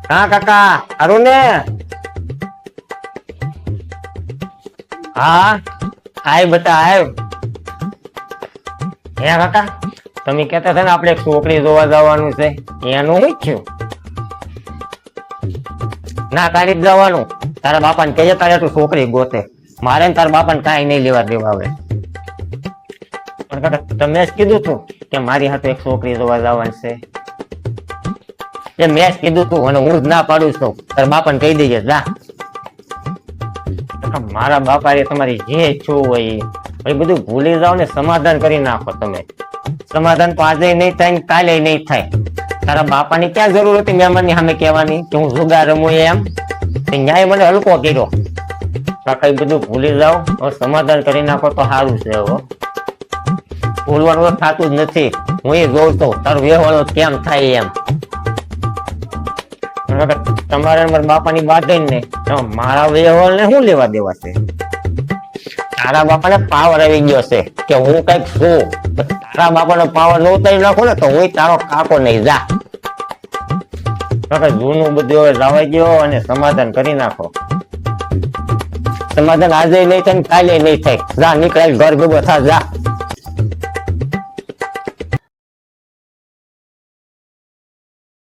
હા કાકા અરુણ ને હા આય બટા આય હે કાકા તમે કહેતા હતા ને આપણે એક છોકરી જોવા જવાનું છે એનું શું થયું ના તારી જ જવાનું તારા બાપાને કહેજે તારે તું છોકરી ગોતે મારે ને તારા બાપાને કાંઈ નહીં લેવા દેવા આવે પણ કાકા તમે જ કીધું તું કે મારી હાથે એક છોકરી જોવા જવાની છે એ મેં જ કીધું તું અને હું જ ના પાડું છું તારા બાપાને કહી દેજે જા મારા બાપા એ તમારી જે ઈચ્છું હોય એ બધું ભૂલી જાઓ ને સમાધાન કરી નાખો તમે સમાધાન તો આજે નહીં થાય ને કાલે નહીં થાય તારા બાપાની ક્યાં જરૂર હતી મહેમાનની સામે કહેવાની કે હું જુગાર રમું એમ ન્યાય મને હલકો કર્યો કાકા એ બધું ભૂલી જાઓ હવે સમાધાન કરી નાખો તો સારું છે હવે ભૂલવાનું તો થતું જ નથી હું એ જોઉં છું તારું વ્યવહાર કેમ થાય એમ તમારે મારા બાપાની વાત ને મારા વ્યવહાર ને શું લેવા દેવા છે તારા બાપાને પાવર આવી ગયો છે કે હું કઈક છું તારા બાપાનો પાવર ન ઉતારી નાખો ને તો હું તારો કાકો નહીં જા જૂનું બધું હવે જવાઈ ગયો અને સમાધાન કરી નાખો સમાધાન આજે નહીં થાય કાલે નહીં થાય જા નીકળે ઘર ભેગો થા જા